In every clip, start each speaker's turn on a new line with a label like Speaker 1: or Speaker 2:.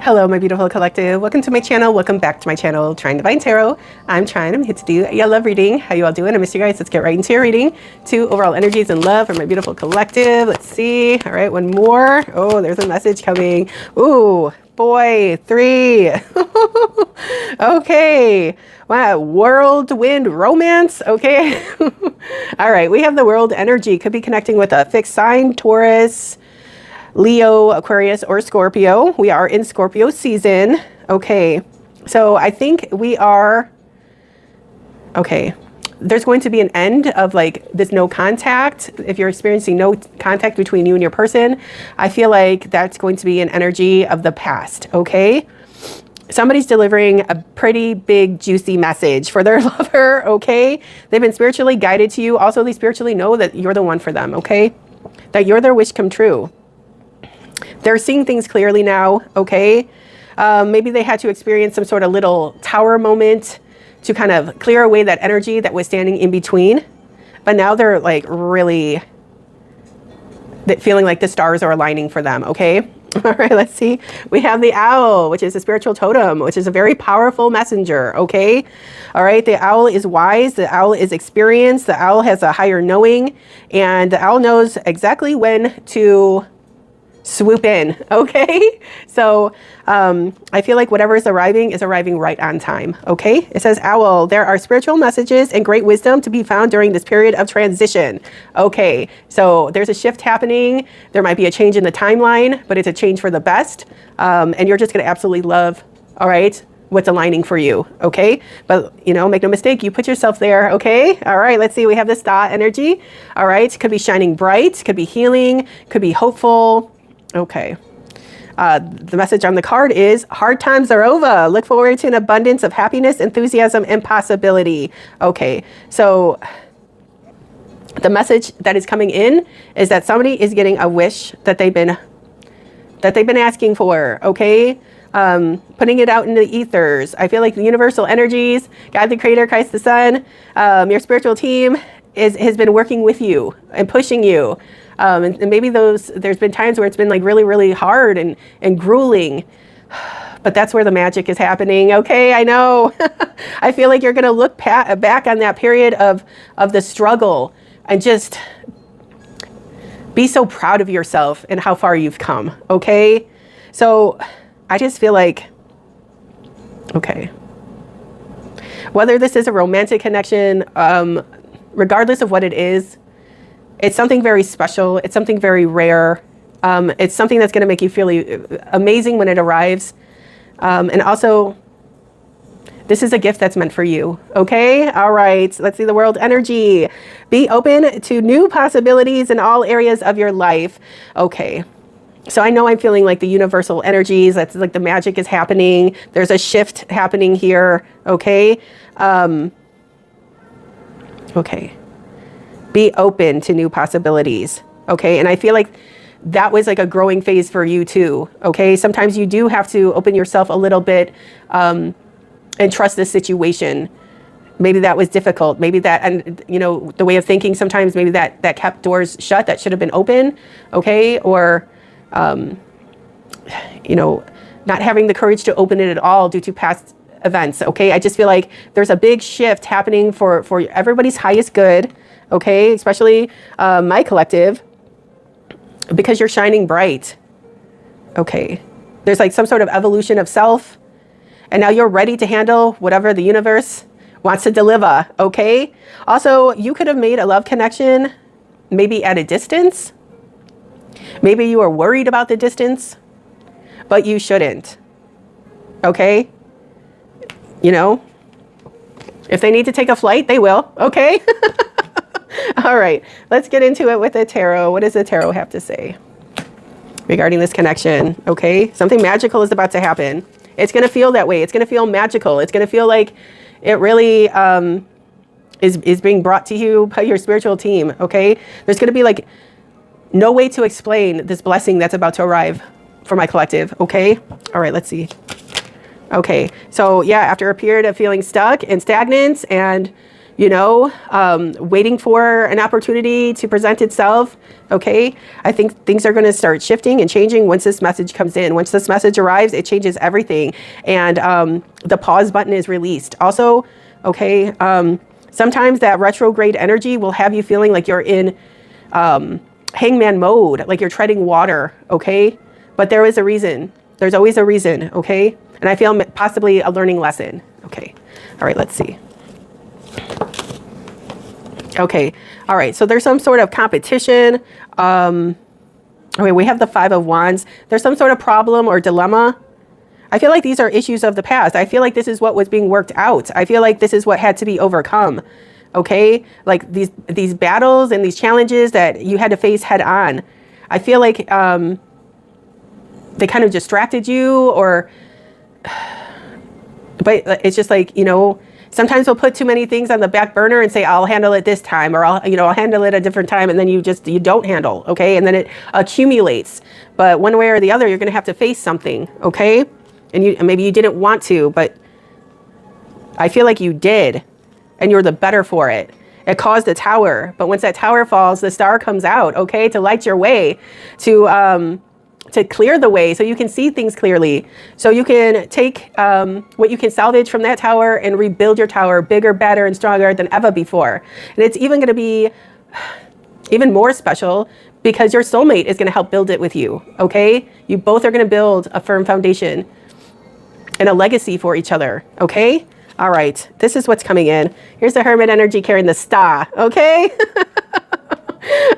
Speaker 1: Hello, my beautiful collective. Welcome to my channel. Welcome back to my channel, Trine Divine Tarot. I'm Trine. I'm here to do a love reading. How you all doing? I miss you guys. Let's get right into your reading. 2 overall energies and love for my beautiful collective. Let's see. All right, one more. Oh, there's a message coming. Ooh, boy, 3. Okay. Wow, whirlwind romance. Okay. All right, we have the world energy. Could be connecting with a fixed sign, Taurus, Leo, Aquarius, or Scorpio. We are in Scorpio season. Okay, so I think we are, okay, there's going to be an end of like this no contact. If you're experiencing no contact between you and your person, I feel like that's going to be an energy of the past, okay? Somebody's delivering a pretty big, juicy message for their lover, okay? They've been spiritually guided to you. Also, they spiritually know that you're the one for them, okay? That you're their wish come true. They're seeing things clearly now, okay? Maybe they had to experience some sort of little tower moment to kind of clear away that energy that was standing in between. But now they're like really feeling like the stars are aligning for them, okay? All right, let's see. We have the owl, which is a spiritual totem, which is a very powerful messenger, okay? All right, the owl is wise. The owl is experienced. The owl has a higher knowing. And the owl knows exactly when to swoop in, okay? So I feel like whatever is arriving right on time, okay? It says, owl, there are spiritual messages and great wisdom to be found during this period of transition. Okay, so there's a shift happening. There might be a change in the timeline, but it's a change for the best. And you're just gonna absolutely love, all right, what's aligning for you, okay? But, you know, make no mistake, you put yourself there, okay? All right, let's see, we have the star energy, all right? Could be shining bright, could be healing, could be hopeful. Okay. The message on the card is hard times are over. Look forward to an abundance of happiness, enthusiasm, and possibility. Okay. So the message that is coming in is that somebody is getting a wish that they've been asking for. Okay. Putting it out in the ethers. I feel like the universal energies, God the Creator, Christ the Son, your spiritual team has been working with you and pushing you. And maybe there's been times where it's been like really, really hard and grueling, but that's where the magic is happening. Okay, I know. I feel like you're going to look back on that period of the struggle and just be so proud of yourself and how far you've come. Okay, so I just feel like, okay, whether this is a romantic connection, regardless of what it is, it's something very special. It's something very rare. It's something that's going to make you feel amazing when it arrives. And also, this is a gift that's meant for you. Okay? All right. Let's see the world energy. Be open to new possibilities in all areas of your life. Okay. So I know I'm feeling like the universal energies. That's like the magic is happening. There's a shift happening here. Okay? Okay. Be open to new possibilities, okay? And I feel like that was like a growing phase for you too, okay? Sometimes you do have to open yourself a little bit and trust the situation. Maybe that was difficult. Maybe that, and you know, the way of thinking sometimes, maybe that kept doors shut that should have been open, okay? Or, you know, not having the courage to open it at all due to past events, okay? I just feel like there's a big shift happening for everybody's highest good, okay, especially my collective, because you're shining bright. Okay, there's like some sort of evolution of self, and now you're ready to handle whatever the universe wants to deliver. Okay, also you could have made a love connection maybe at a distance. Maybe you are worried about the distance, but you shouldn't. Okay, you know, if they need to take a flight, they will. Okay. All right, let's get into it with the tarot. What does the tarot have to say regarding this connection? Okay, something magical is about to happen. It's going to feel that way. It's going to feel magical. It's going to feel like it really is being brought to you by your spiritual team. Okay, there's going to be like no way to explain this blessing that's about to arrive for my collective. Okay, all right, let's see. Okay, so yeah, after a period of feeling stuck and stagnant and you know, waiting for an opportunity to present itself. Okay. I think things are going to start shifting and changing once this message comes in. Once this message arrives, it changes everything. And the pause button is released. Also, okay, sometimes that retrograde energy will have you feeling like you're in hangman mode, like you're treading water. Okay. But there is a reason. There's always a reason. Okay. And I feel possibly a learning lesson. Okay. All right. Let's see. Okay. All right. So there's some sort of competition. Okay. We have the 5 of Wands. There's some sort of problem or dilemma. I feel like these are issues of the past. I feel like this is what was being worked out. I feel like this is what had to be overcome. Okay. Like these battles and these challenges that you had to face head on. I feel like, they kind of distracted you, or, but it's just like, you know, sometimes we'll put too many things on the back burner and say, I'll handle it this time, or I'll handle it a different time. And then you don't handle. Okay. And then it accumulates, but one way or the other, you're going to have to face something. Okay. And maybe you didn't want to, but I feel like you did, and you're the better for it. It caused a tower, but once that tower falls, the star comes out. Okay. To light your way, to clear the way so you can see things clearly. So you can take what you can salvage from that tower and rebuild your tower bigger, better, and stronger than ever before. And it's even going to be even more special because your soulmate is going to help build it with you. Okay. You both are going to build a firm foundation and a legacy for each other. Okay. All right. This is what's coming in. Here's the Hermit energy carrying the star. Okay.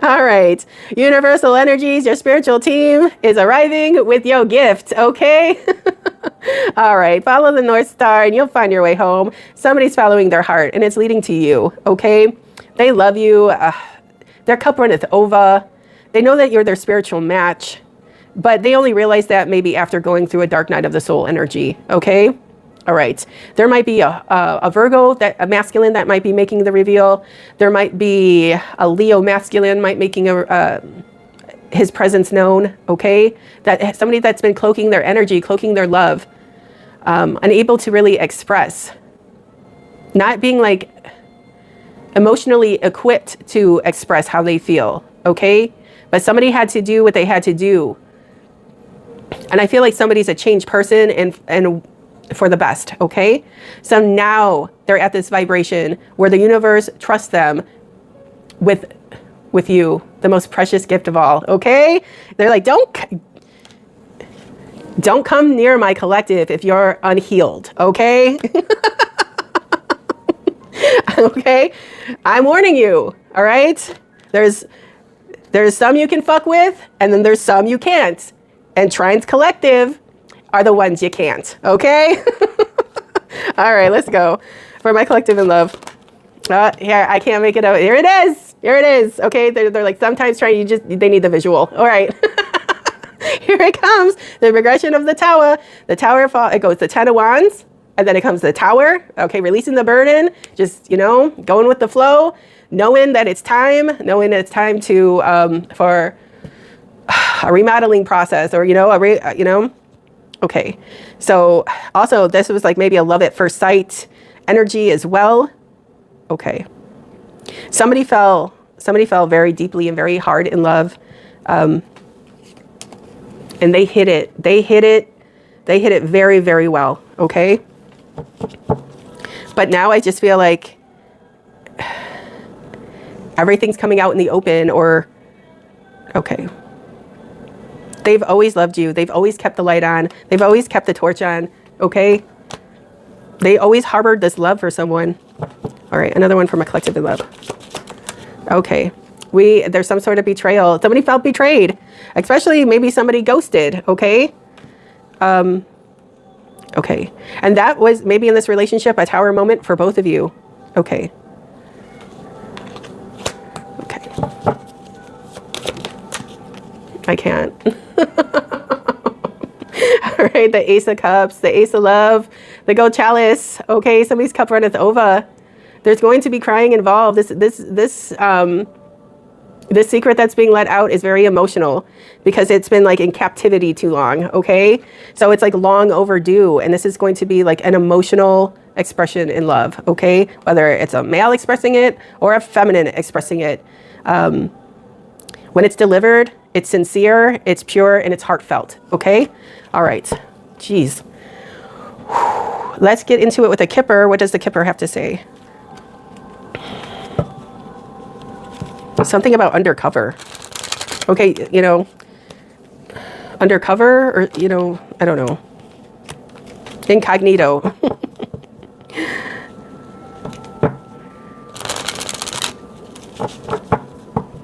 Speaker 1: All right. Universal energies, your spiritual team is arriving with your gift. Okay. All right. Follow the North Star and you'll find your way home. Somebody's following their heart and it's leading to you. Okay. They love you. Their cup runneth over. They know that you're their spiritual match, but they only realize that maybe after going through a dark night of the soul energy. Okay. All right. There might be a Virgo, a masculine that might be making the reveal. There might be a Leo masculine might making his presence known. Okay. That somebody that's been cloaking their energy, cloaking their love, unable to really express, not being like emotionally equipped to express how they feel. Okay. But somebody had to do what they had to do. And I feel like somebody's a changed person and for the best. Okay. So now they're at this vibration where the universe trusts them with you, the most precious gift of all. Okay. They're like, don't come near my collective if you're unhealed. Okay. Okay. I'm warning you. All right. There's some you can fuck with, and then there's some you can't. And TRINE's collective are the ones you can't. Okay. All right, let's go for my collective in love. Here, I can't make it out. Here it is. Here it is. Okay. They're like, sometimes TRINE, they need the visual. All right. Here it comes. The progression of the tower. The tower fall. It goes the 10 of Wands, and then it comes the tower. Okay. Releasing the burden, just, going with the flow, knowing that it's time to, for a remodeling process, or, okay. So also this was like maybe a love at first sight energy as well. Okay. Somebody fell very deeply and very hard in love. And they hit it very, very well. Okay. But now I just feel like everything's coming out in the open, or, okay. They've always loved you. They've always kept the light on. They've always kept the torch on. Okay. They always harbored this love for someone. All right. Another one from a collective in love. Okay. There's some sort of betrayal. Somebody felt betrayed, especially maybe somebody ghosted. Okay. Okay. And that was maybe in this relationship, a tower moment for both of you. Okay. Okay. I can't. All right, the Ace of Cups, the Ace of Love, the Gold Chalice. Okay, somebody's cup runneth over. There's going to be crying involved. This secret that's being let out is very emotional because it's been like in captivity too long. Okay, so it's like long overdue, and this is going to be like an emotional expression in love, okay? Whether it's a male expressing it or a feminine expressing it. When it's delivered, it's sincere, it's pure, and it's heartfelt, okay? All right, geez. Let's get into it with the Kipper. What does the Kipper have to say? Something about undercover. Okay, you know, undercover, or, you know, I don't know. Incognito.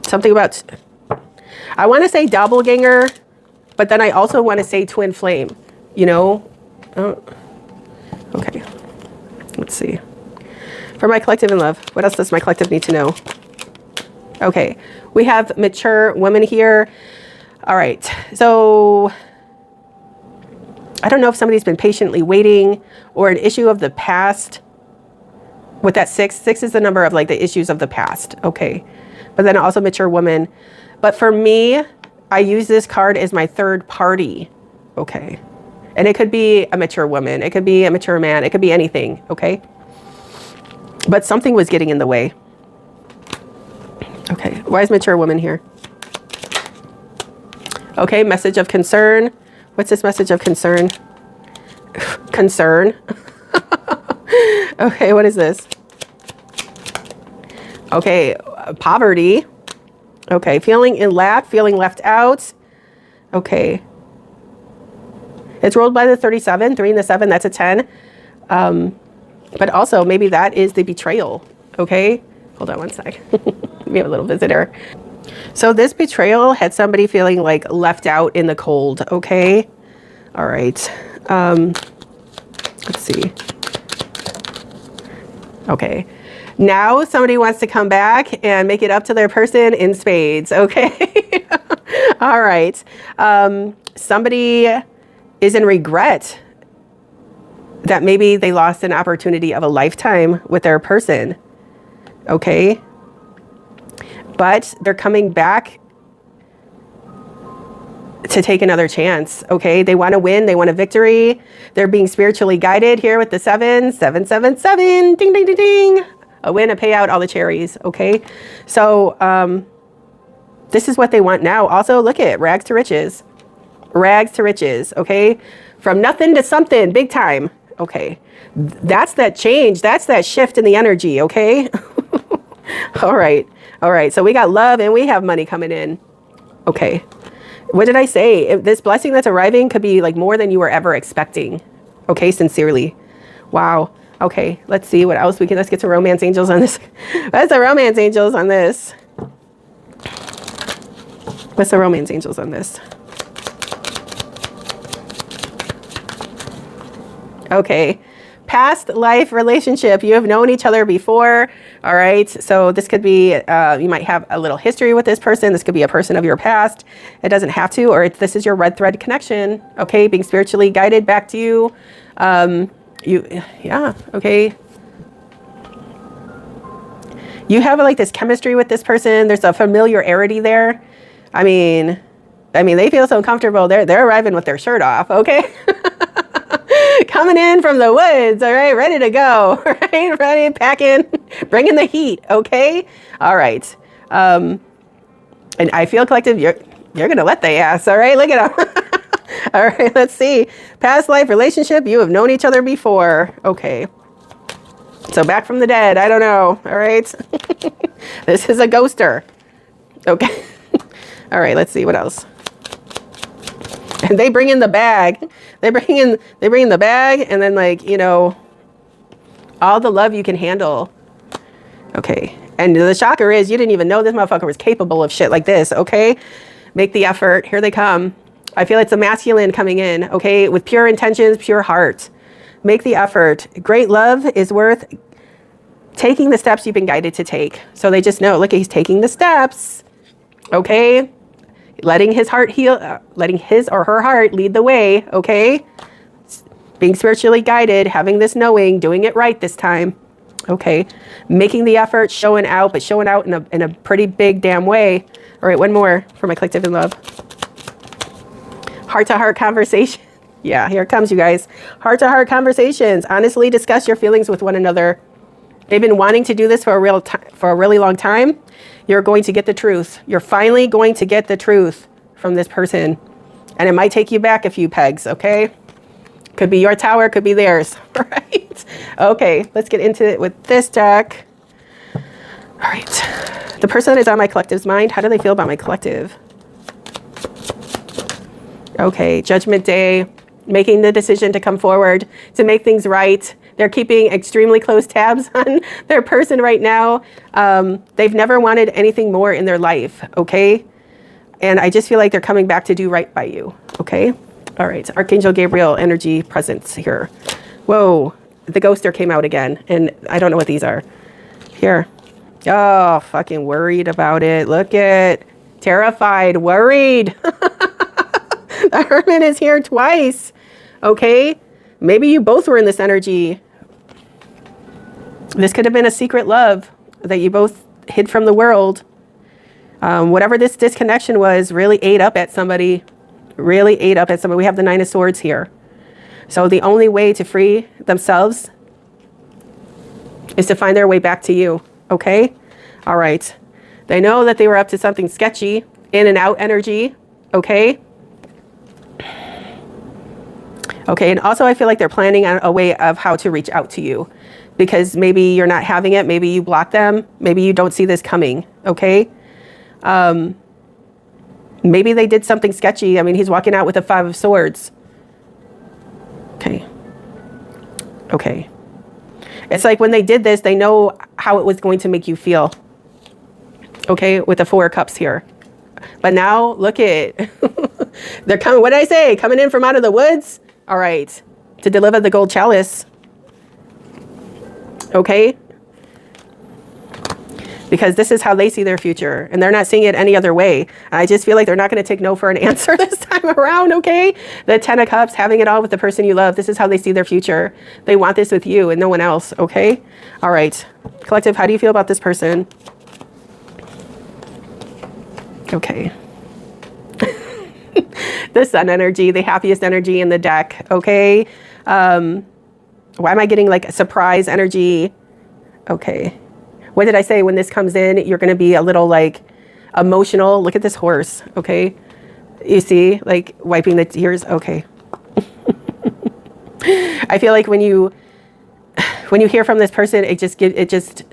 Speaker 1: Something about, I want to say doppelganger, but then I also want to say twin flame, you know? Oh, okay, let's see. For my collective in love, what else does my collective need to know? Okay, we have mature women here. All right, so I don't know if somebody's been patiently waiting or an issue of the past. With that 6, 6 is the number of like the issues of the past, okay? But then also mature woman. But for me, I use this card as my third party, okay? And it could be a mature woman, it could be a mature man, it could be anything, okay? But something was getting in the way. Okay, why is mature woman here? Okay, message of concern. What's this message of concern? Concern. Okay, what is this? Okay, poverty. Okay, feeling in lack, feeling left out. Okay. It's rolled by the 37, 3 and the 7, that's a 10. But also, maybe that is the betrayal, okay? Hold on one sec. We have a little visitor. So this betrayal had somebody feeling like left out in the cold, okay? All right. Let's see. Okay. Now somebody wants to come back and make it up to their person in spades, okay? All right. Somebody is in regret that maybe they lost an opportunity of a lifetime with their person, okay? But they're coming back to take another chance, okay? They want to win. They want a victory. They're being spiritually guided here with the 7, 7, 7, 7, ding, ding, ding, ding. A win, a payout, all the cherries, okay? So this is what they want now. Also, look at rags to riches. Rags to riches, okay? From nothing to something, big time, okay? That's that change. That's that shift in the energy, okay? All right. All right. So we got love and we have money coming in. Okay. What did I say? If this blessing that's arriving could be like more than you were ever expecting. Okay. Sincerely. Wow. Okay. Let's see what else we can. Let's get to romance angels on this. What's the romance angels on this? What's the romance angels on this? Okay. Past life relationship. You have known each other before. All right. So this could be, you might have a little history with this person. This could be a person of your past. It doesn't have to, or this is your red thread connection. Okay. Being spiritually guided back to you. Yeah. Okay. You have like this chemistry with this person. There's a familiarity there. I mean, they feel so comfortable. They're arriving with their shirt off. Okay. Coming in from the woods, all right, ready to go, right, ready, packing, bringing the heat, okay, all right, and I feel collective, you're gonna let they ass, all right, look at them, all right, let's see, past life relationship, you have known each other before, okay, so back from the dead, I don't know, all right, this is a ghoster, okay, all right, let's see what else. And they bring in the bag. They bring in the bag, and then, like, you know, all the love you can handle. Okay. And the shocker is you didn't even know this motherfucker was capable of shit like this. Okay. Make the effort. Here they come. I feel it's a masculine coming in. Okay. With pure intentions, pure heart. Make the effort. Great love is worth taking the steps you've been guided to take. So they just know, look, he's taking the steps. Okay. Letting his heart heal, letting his or her heart lead the way, okay? Being spiritually guided, having this knowing, doing it right this time, okay? Making the effort, showing out, but showing out in a pretty big damn way. All right, one more for my collective in love. Heart-to-heart conversation. Yeah, here it comes, you guys. Heart-to-heart conversations. Honestly discuss your feelings with one another. They've been wanting to do this for a really long time. You're going to get the truth. You're finally going to get the truth from this person. And it might take you back a few pegs, okay? Could be your tower, could be theirs, right? Okay, let's get into it with this deck. All right. The person that is on my collective's mind, how do they feel about my collective? Okay, Judgment Day, making the decision to come forward, to make things right. They're keeping extremely close tabs on their person right now. They've never wanted anything more in their life, okay? And I just feel like they're coming back to do right by you, okay? All right, Archangel Gabriel energy presence here. Whoa, the ghoster came out again, and I don't know what these are. Here. Oh, fucking worried about it. Look at, terrified, worried. The Hermit is here twice, okay? Maybe you both were in this energy. This could have been a secret love that you both hid from the world. Whatever this disconnection was really ate up at somebody. Really ate up at somebody. We have the Nine of Swords here. So the only way to free themselves is to find their way back to you. Okay? All right. They know that they were up to something sketchy. In and out energy. Okay? Okay, and also I feel like they're planning on a way of how to reach out to you. Because maybe you're not having it. Maybe you block them. Maybe you don't see this coming. Okay? Maybe they did something sketchy. I mean, he's walking out with a 5 of Swords. Okay. Okay. It's like when they did this, they know how it was going to make you feel. Okay, with the 4 of Cups here. But now, look at they're coming, what did I say? Coming in from out of the woods? All right. To deliver the gold chalice. Okay? Because this is how they see their future, and they're not seeing it any other way. I just feel like they're not going to take no for an answer this time around, okay? The 10 of Cups, having it all with the person you love. This is how they see their future. They want this with you and no one else, okay? All right. Collective, how do you feel about this person? Okay. The Sun energy, the happiest energy in the deck, okay? Why am I getting like a surprise energy? Okay. What did I say? When this comes in, you're going to be a little like emotional. Look at this horse. Okay. You see, like wiping the tears. Okay. I feel like when you hear from this person, it just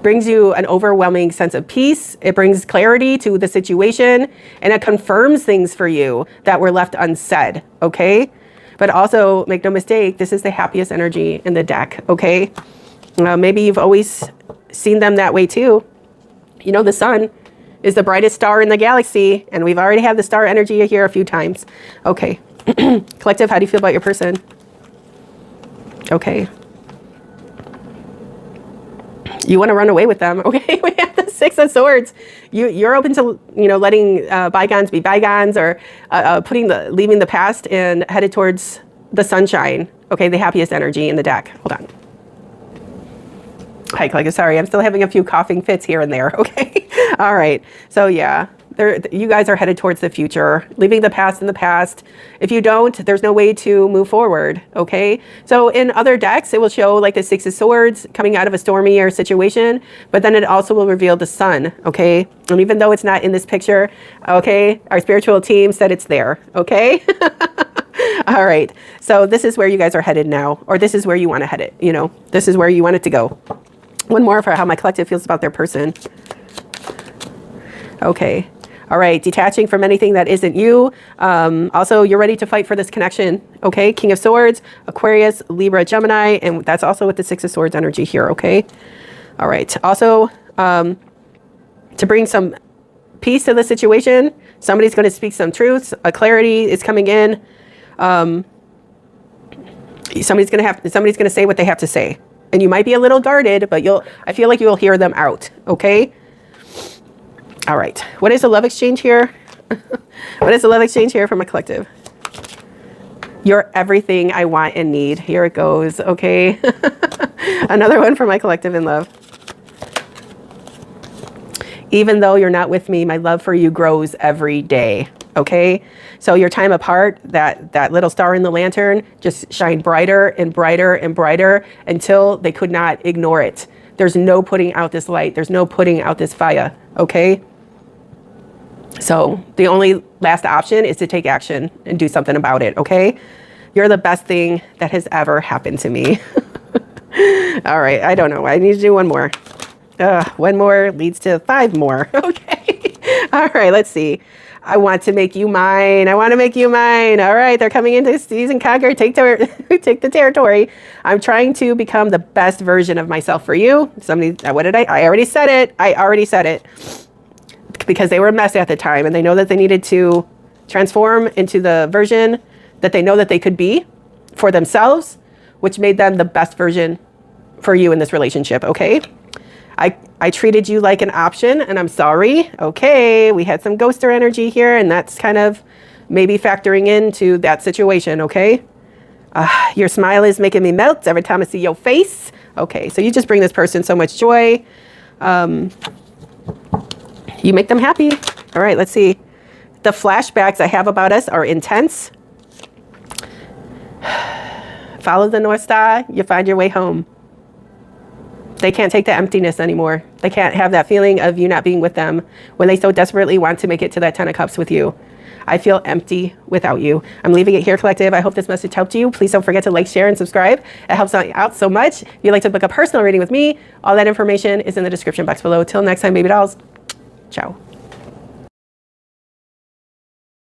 Speaker 1: brings you an overwhelming sense of peace. It brings clarity to the situation, and it confirms things for you that were left unsaid. Okay. But also make no mistake, this is the happiest energy in the deck. Okay. Maybe you've always seen them that way too. You know, the sun is the brightest star in the galaxy, and we've already had the star energy here a few times. Okay. Collective, how do you feel about your person? Okay. You want to run away with them. Okay. We have the 6 of Swords. You're open to, you know, letting bygones be bygones, or leaving the past and headed towards the sunshine. Okay. The happiest energy in the deck. Hold on. Hi, Collective. Sorry, I'm still having a few coughing fits here and there. Okay. All right. So yeah, you guys are headed towards the future, leaving the past in the past. If you don't, there's no way to move forward. Okay. So in other decks, it will show like the 6 of Swords coming out of a stormier situation, but then it also will reveal the sun. Okay. And even though it's not in this picture, okay, our spiritual team said it's there. Okay. All right. So this is where you guys are headed now, or this is where you want to head it. You know, this is where you want it to go. One more for how my collective feels about their person. Okay. All right. Detaching from anything that isn't you. Also, you're ready to fight for this connection. Okay. King of Swords, Aquarius, Libra, Gemini. And that's also with the 6 of Swords energy here. Okay. All right. Also, to bring some peace to the situation, somebody's going to speak some truths. A clarity is coming in. Somebody's going to say what they have to say. And you might be a little guarded, but I feel like you'll hear them out. Okay. All right. What is the love exchange here? What is the love exchange here from a collective? You're everything I want and need. Here it goes. Okay. Another one for my collective in love. Even though you're not with me, my love for you grows every day. Okay. So your time apart, that little star in the lantern just shined brighter and brighter and brighter until they could not ignore it. There's no putting out this light. There's no putting out this fire, okay? So the only last option is to take action and do something about it, okay? You're the best thing that has ever happened to me. All right, I don't know. I need to do one more. One more leads to 5 more. Okay. All right, let's see. I want to make you mine. I want to make you mine. All right, they're coming into Seize and Conquer. Take the territory. I'm trying to become the best version of myself for you. What did I already said it. I already said it. Because they were a mess at the time, and they know that they needed to transform into the version that they know that they could be for themselves, which made them the best version for you in this relationship, okay? I treated you like an option, and I'm sorry. Okay, we had some ghoster energy here, and that's kind of maybe factoring into that situation, okay? Your smile is making me melt every time I see your face. Okay, so you just bring this person so much joy. You make them happy. All right, let's see. The flashbacks I have about us are intense. Follow the North Star, you find your way home. They can't take the emptiness anymore. They can't have that feeling of you not being with them when they so desperately want to make it to that 10 of Cups with you. I feel empty without you. I'm leaving it here, collective. I hope this message helped you. Please don't forget to like, share, and subscribe. It helps out so much. If you'd like to book a personal reading with me, all that information is in the description box below. Till next time, baby dolls. Ciao.